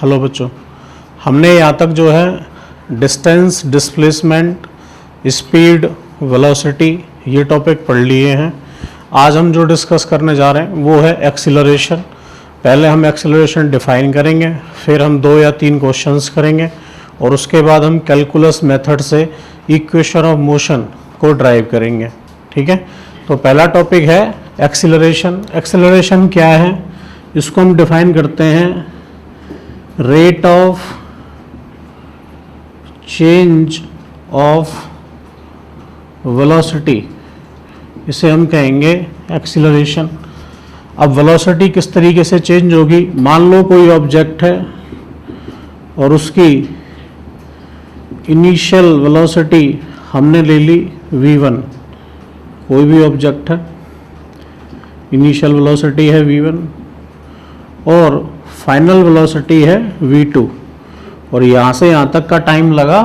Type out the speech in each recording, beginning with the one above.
Hello बच्चों, हमने यहाँ तक जो है डिस्टेंस, डिस्प्लेसमेंट, स्पीड, वेलोसिटी ये टॉपिक पढ़ लिए हैं। आज हम जो डिस्कस करने जा रहे हैं वो है एक्सीलरेशन। पहले हम एक्सीलरेशन डिफाइन करेंगे, फिर हम 2 या 3 क्वेश्चंस करेंगे और उसके बाद हम कैलकुलस मेथड से इक्वेशन ऑफ मोशन को ड्राइव करेंगे। ठीक है, तो पहला टॉपिक है एक्सीलरेशन। एक्सीलरेशन क्या है, इसको हम डिफाइन करते हैं rate of change of velocity, इसे हम कहेंगे एक्सीलरेशन। अब वेलोसिटी किस तरीके से चेंज होगी, मान लो कोई ऑब्जेक्ट है और उसकी इनिशियल वेलोसिटी हमने ले ली v1। कोई भी ऑब्जेक्ट है, इनिशियल वेलोसिटी है v1 और फाइनल वेलोसिटी है v2 और यहाँ से यहाँ तक का टाइम लगा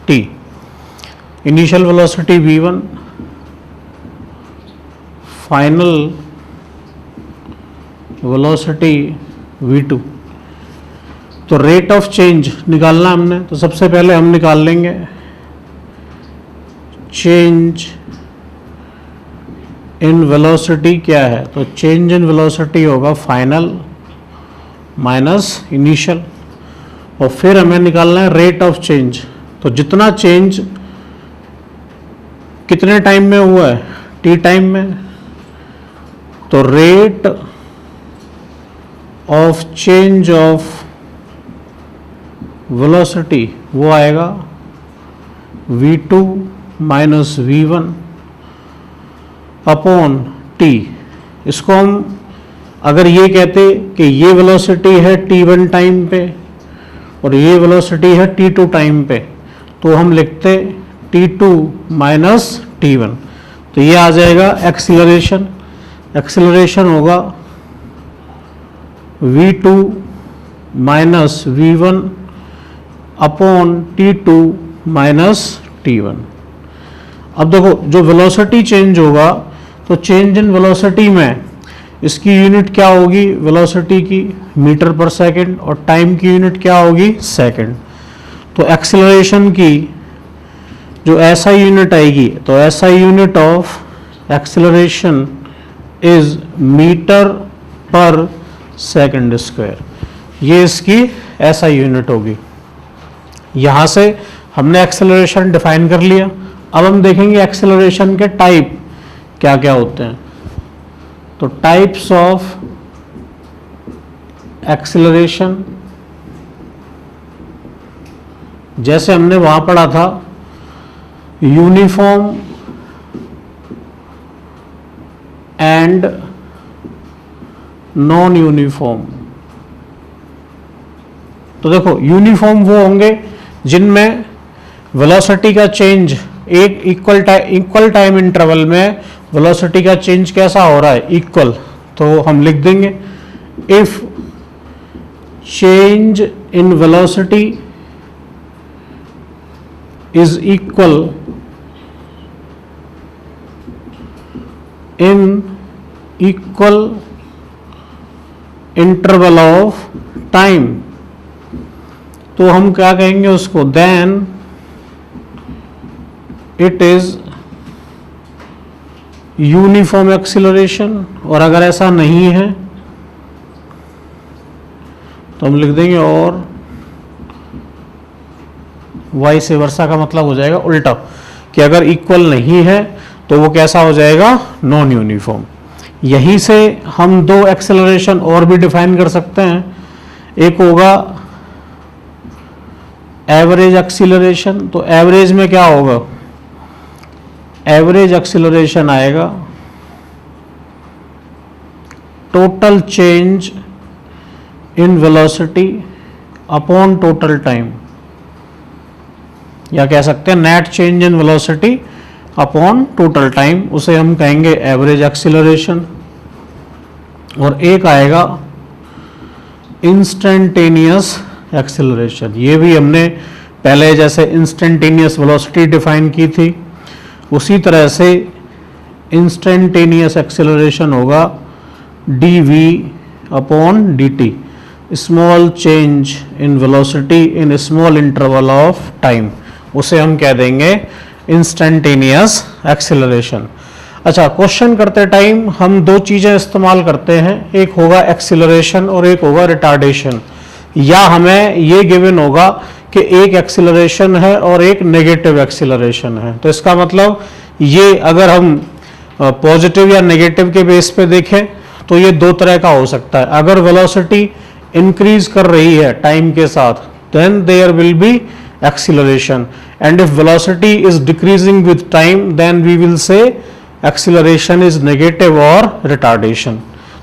t। Initial velocity v1, final velocity v2। तो रेट ऑफ चेंज निकालना हमने, तो सबसे पहले हम निकाल लेंगे चेंज इन वेलोसिटी क्या है। तो चेंज इन वेलोसिटी होगा फाइनल माइनस इनिशियल और फिर हमें निकालना है रेट ऑफ चेंज। तो जितना चेंज कितने टाइम में हुआ है, टी टाइम में, तो rate of change of velocity वो आएगा v2 minus v1 upon t। इसको हम अगर ये कहते कि ये वेलोसिटी है t1 टाइम पे और ये वेलोसिटी है t2 टाइम पे, तो हम लिखते t2 माइनस t1। तो ये आ जाएगा एक्सीलरेशन। एक्सीलरेशन होगा v2 minus v1 upon t2 minus t1। अब देखो, जो वेलोसिटी चेंज होगा तो चेंज इन वेलोसिटी में इसकी यूनिट क्या होगी, वेलोसिटी की मीटर पर सेकंड और टाइम की यूनिट क्या होगी, सेकंड। तो एक्सीलरेशन की जो SI यूनिट आएगी, तो SI unit of acceleration is metre per second square. ये इसकी SI यूनिट होगी। यहाँ से हमने एक्सीलरेशन डिफाइन कर लिया। अब हम देखेंगे एक्सीलरेशन के टाइप क्या क्या होते हैं। तो टाइप्स ऑफ एक्सीलरेशन, जैसे हमने वहां पढ़ा था यूनिफॉर्म एंड नॉन यूनिफॉर्म। तो देखो, यूनिफॉर्म वो होंगे जिनमें वेलोसिटी का चेंज एक इक्वल टाइम इंटरवल में वेलोसिटी का चेंज कैसा हो रहा है, इक्वल। तो हम लिख देंगे if change in velocity is equal in equal interval of time, तो हम क्या कहेंगे उसको, then it is uniform acceleration. और अगर ऐसा नहीं है तो हम लिख देंगे और वाइस वर्सा का मतलब हो जाएगा उल्टा, कि अगर इक्वल नहीं है तो वो कैसा हो जाएगा, नॉन यूनिफॉर्म। यहीं से हम 2 एक्सीलरेशन और भी डिफाइन कर सकते हैं। एक होगा एवरेज एक्सीलरेशन। तो एवरेज में क्या होगा, एवरेज एक्सीलरेशन आएगा total change in velocity upon total time, या कह सकते हैं net change in velocity upon total time, उसे हम कहेंगे एवरेज एक्सीलरेशन। और एक आएगा इंस्टेंटेनियस एक्सीलरेशन। ये भी हमने पहले जैसे इंस्टेंटेनियस वेलोसिटी डिफाइन की थी, उसी तरह से इंस्टेंटेनियस एक्सीलरेशन होगा dv upon dt। Small change in velocity in small interval of time, उसे हम कह देंगे इंस्टेंटेनियस एक्सीलरेशन। अच्छा, क्वेश्चन करते टाइम हम दो चीज़ें इस्तेमाल करते हैं, एक होगा एक्सीलरेशन और एक होगा रिटार्डेशन। या हमें ये गिवन होगा कि एक एक्सीलरेशन है और एक नेगेटिव एक्सीलरेशन है, तो इसका मतलब ये अगर हम पॉजिटिव या नेगेटिव के बेस पे देखें तो ये दो तरह का हो सकता है। अगर वेलोसिटी इंक्रीज कर रही है टाइम के साथ, then there will be acceleration, and if velocity is decreasing with time then we will say acceleration is negative और रिटार्डेशन।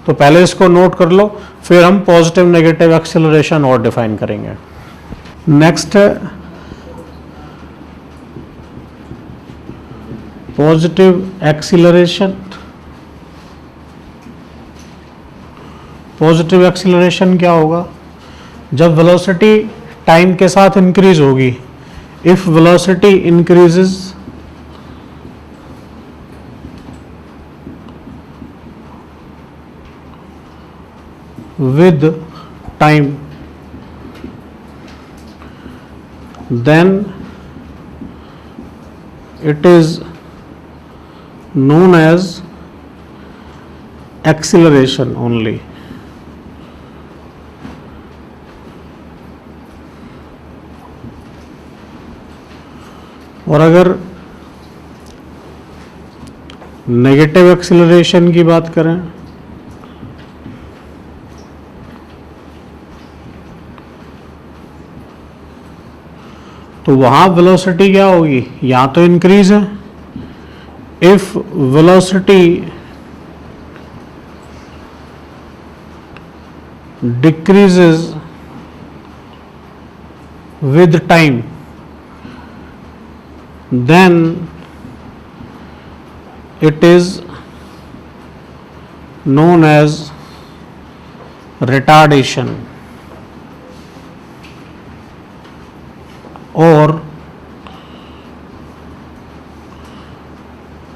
तो पहले इसको नोट कर लो, फिर हम पॉजिटिव नेगेटिव एक्सीलरेशन और डिफाइन करेंगे। नेक्स्ट है पॉजिटिव एक्सीलरेशन। पॉजिटिव एक्सीलरेशन क्या होगा? जब वेलोसिटी टाइम के साथ इंक्रीज होगी, if velocity increases with time, then it is known as acceleration only. और अगर नेगेटिव एक्सीलरेशन की बात करें तो वहां वेलोसिटी क्या होगी? यहां तो इंक्रीज है, if velocity decreases with time then it is known as retardation और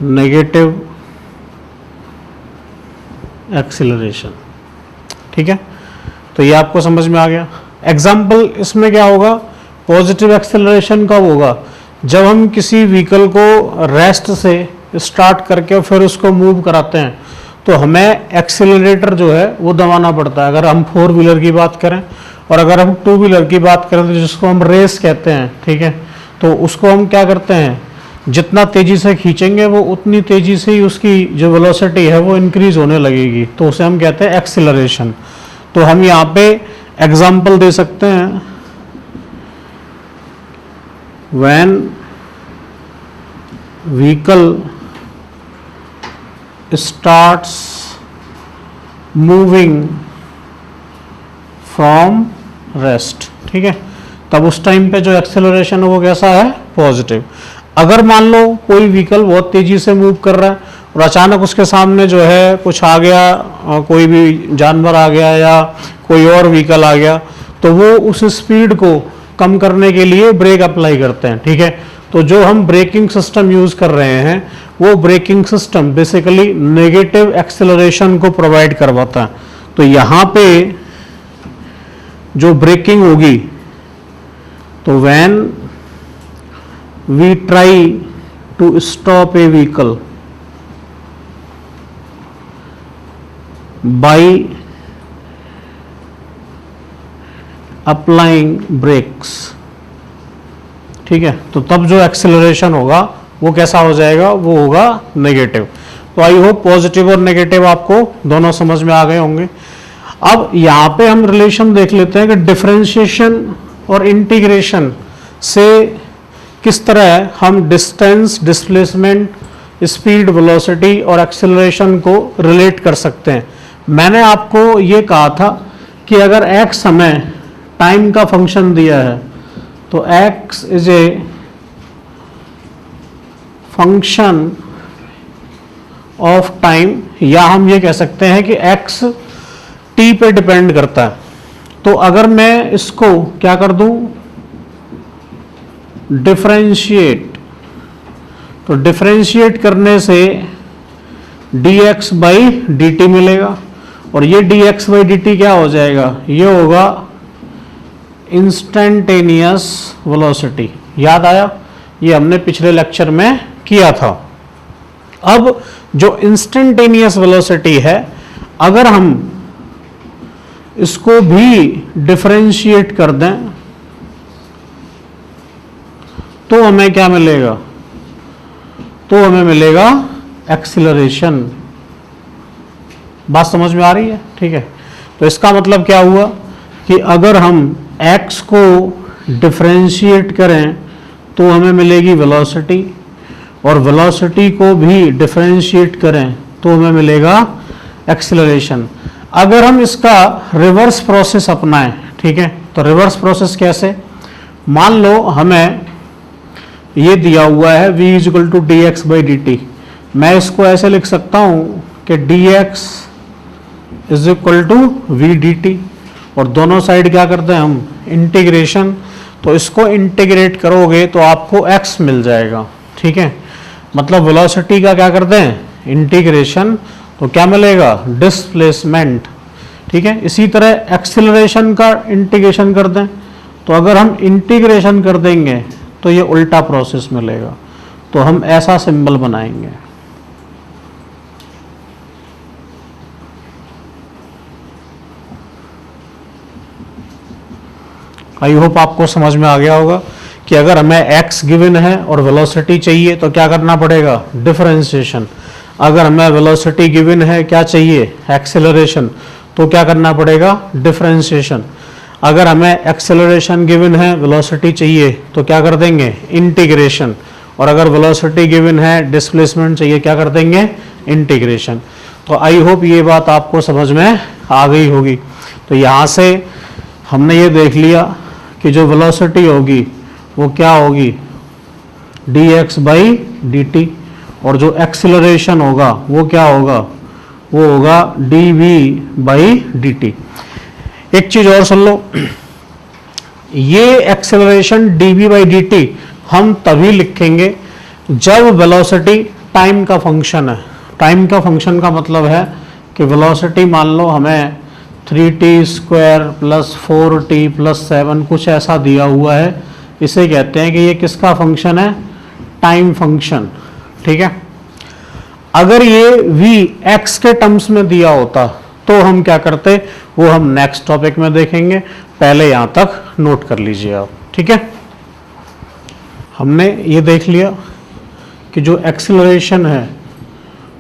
नेगेटिव एक्सीलरेशन। ठीक है, तो ये आपको समझ में आ गया। एग्जाम्पल इसमें क्या होगा? पॉजिटिव एक्सीलरेशन कब होगा? जब हम किसी व्हीकल को रेस्ट से स्टार्ट करके फिर उसको मूव कराते हैं तो हमें एक्सीलरेटर जो है वो दबाना पड़ता है, अगर हम 4 व्हीलर की बात करें। और अगर हम 2 व्हीलर की बात करें तो जिसको हम रेस कहते हैं, ठीक है, तो उसको हम क्या करते हैं, जितना तेजी से खींचेंगे वो उतनी तेजी से ही उसकी जो वेलोसिटी है वो इंक्रीज होने लगेगी, तो उसे हम कहते हैं एक्सीलरेशन। तो हम यहाँ पे एग्जाम्पल दे सकते हैं, when vehicle starts moving from rest, ठीक है, तब उस टाइम पे जो एक्सेलरेशन है वो कैसा है? पॉजिटिव। अगर मान लो कोई व्हीकल बहुत तेजी से मूव कर रहा है और अचानक उसके सामने जो है कुछ आ गया, कोई भी जानवर आ गया या कोई और व्हीकल आ गया, तो वो उस स्पीड को कम करने के लिए ब्रेक अप्लाई करते हैं। ठीक है, तो जो हम ब्रेकिंग सिस्टम यूज कर रहे हैं वो braking system basically negative acceleration को प्रोवाइड करवाता है। तो यहां पे जो ब्रेकिंग होगी, तो when we try to stop a vehicle by applying brakes, ठीक है, तो तब जो एक्सेलरेशन होगा वो कैसा हो जाएगा? वो होगा नेगेटिव। तो आई होप पॉजिटिव और नेगेटिव आपको दोनों समझ में आ गए होंगे। अब यहाँ पे हम रिलेशन देख लेते हैं कि डिफरेंशिएशन और इंटीग्रेशन से किस तरह हम डिस्टेंस, डिस्प्लेसमेंट, स्पीड, वेलोसिटी और एक्सेलरेशन को रिलेट कर सकते हैं। मैंने आपको ये कहा था कि अगर x समय टाइम का फंक्शन दिया है तो x is a function of time, या हम ये कह सकते हैं कि x t पे डिपेंड करता है। तो अगर मैं इसको क्या कर दूं, डिफरेंशिएट, तो डिफरेंशिएट करने से dx बाई dt मिलेगा और ये dx/dt क्या हो जाएगा, ये होगा इंस्टेंटेनियस वेलोसिटी। याद आया, ये हमने पिछले लेक्चर में किया था। अब जो इंस्टेंटेनियस वेलोसिटी है, अगर हम इसको भी डिफरेंशिएट कर दें तो हमें क्या मिलेगा, तो हमें मिलेगा एक्सीलरेशन। बात समझ में आ रही है? ठीक है, तो इसका मतलब क्या हुआ कि अगर हम x को डिफरेंशिएट करें तो हमें मिलेगी वेलोसिटी, और वेलोसिटी को भी डिफरेंशिएट करें तो हमें मिलेगा एक्सीलरेशन। अगर हम इसका रिवर्स प्रोसेस अपनाएं, ठीक है, तो रिवर्स प्रोसेस कैसे, मान लो हमें ये दिया हुआ है v = dx/dt। मैं इसको ऐसे लिख सकता हूं कि dx = v dt, और दोनों साइड क्या करते हैं हम, इंटीग्रेशन। तो इसको इंटीग्रेट करोगे तो आपको x मिल जाएगा, ठीक है, मतलब वेलोसिटी का क्या करते हैं, इंटीग्रेशन, तो क्या मिलेगा, डिस्प्लेसमेंट। ठीक है, इसी तरह एक्सीलरेशन का इंटीग्रेशन कर दें, तो अगर हम इंटीग्रेशन कर देंगे तो ये उल्टा प्रोसेस मिलेगा। तो हम ऐसा सिंबल बनाएंगे। आई होप आपको समझ में आ गया होगा कि अगर हमें x गिवन है और वेलोसिटी चाहिए तो क्या करना पड़ेगा, डिफरेंशिएशन। अगर हमें वेलोसिटी गिवन है, क्या चाहिए, एक्सेलरेशन, तो क्या करना पड़ेगा, डिफरेंशिएशन। अगर हमें एक्सेलरेशन गिवन है, वेलोसिटी चाहिए, तो क्या कर देंगे, इंटीग्रेशन। और अगर वेलोसिटी गिवन है, डिस्प्लेसमेंट चाहिए, क्या कर देंगे, इंटीग्रेशन। तो आई होप ये बात आपको समझ में आ गई होगी। तो यहाँ से हमने ये देख लिया कि जो वेलोसिटी होगी वो क्या होगी, dx/dt, और जो एक्सेलरेशन होगा वो क्या होगा, वो होगा dv/dt। एक चीज और सुन लो, ये एक्सेलरेशन dv/dt हम तभी लिखेंगे जब वेलोसिटी टाइम का फंक्शन है। टाइम का फंक्शन का मतलब है कि वेलोसिटी मान लो हमें 3t² + 4t + 7 कुछ ऐसा दिया हुआ है, इसे कहते हैं कि ये किसका फंक्शन है, टाइम फंक्शन। ठीक है, अगर ये v x के टर्म्स में दिया होता तो हम क्या करते, वो हम नेक्स्ट टॉपिक में देखेंगे, पहले यहां तक नोट कर लीजिए आप। ठीक है, हमने ये देख लिया कि जो एक्सेलरेशन है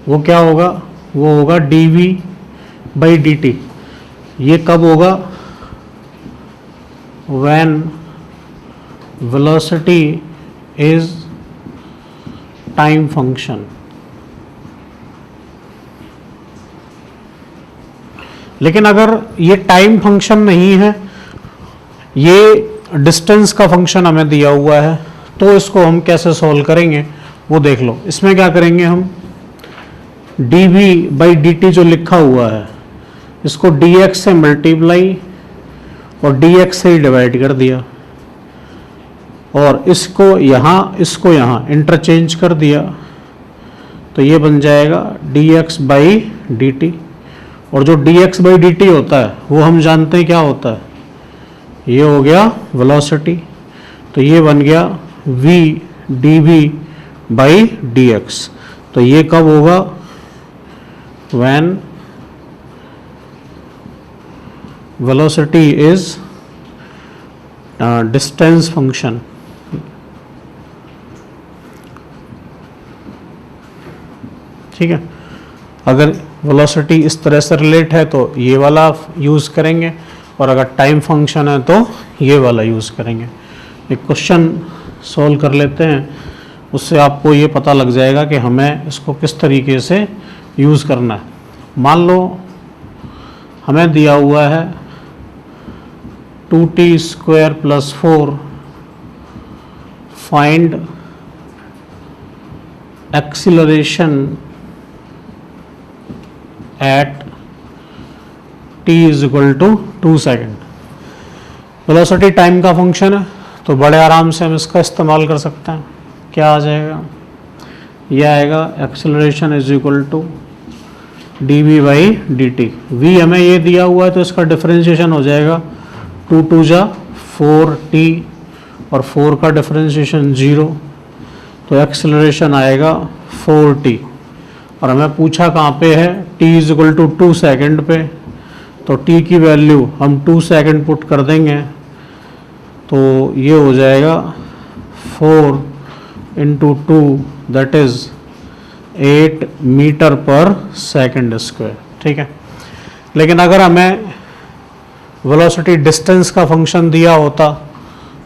वो क्या होगा, वो होगा dv/dt। ये कब होगा, when velocity is time function। लेकिन अगर ये टाइम फंक्शन नहीं है, ये डिस्टेंस का फंक्शन हमें दिया हुआ है, तो इसको हम कैसे सॉल्व करेंगे वो देख लो। इसमें क्या करेंगे हम, dv/dt जो लिखा हुआ है इसको dx से मल्टीप्लाई और dx से ही डिवाइड कर दिया, और इसको यहाँ इंटरचेंज कर दिया, तो ये बन जाएगा dx/dt। और जो dx/dt होता है वो हम जानते हैं क्या होता है, ये हो गया वेलोसिटी, तो ये बन गया v dv/dx। तो ये कब होगा, when velocity is distance function। ठीक है, अगर वेलोसिटी इस तरह से रिलेट है तो ये वाला यूज़ करेंगे, और अगर टाइम फंक्शन है तो ये वाला यूज़ करेंगे। एक क्वेश्चन सॉल्व कर लेते हैं, उससे आपको ये पता लग जाएगा कि हमें इसको किस तरीके से यूज़ करना है। मान लो हमें दिया हुआ है 2t² + 4 find acceleration at t = 2 second. Velocity time का फंक्शन है, तो बड़े आराम से हम इसका इस्तेमाल कर सकते हैं। क्या आ जाएगा, यह आएगा एक्सीलरेशन = dv/dt। v हमें ये दिया हुआ है तो इसका डिफरेंशिएशन हो जाएगा 2 2 जा 4t और 4 का डिफरेंशिएशन 0, तो एक्सेलरेशन आएगा 4t। और हमें पूछा कहाँ पे है, t = 2 सेकेंड पे, तो t की वैल्यू हम 2 सेकेंड पुट कर देंगे, तो ये हो जाएगा 4 × 2 दैट इज़ 8 मीटर पर सेकेंड स्क्वायर। ठीक है, लेकिन अगर हमें वेलोसिटी डिस्टेंस का फंक्शन दिया होता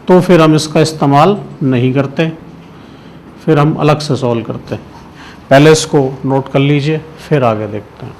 तो फिर हम इसका इस्तेमाल नहीं करते, फिर हम अलग से सॉल्व करते। पहले इसको नोट कर लीजिए, फिर आगे देखते हैं।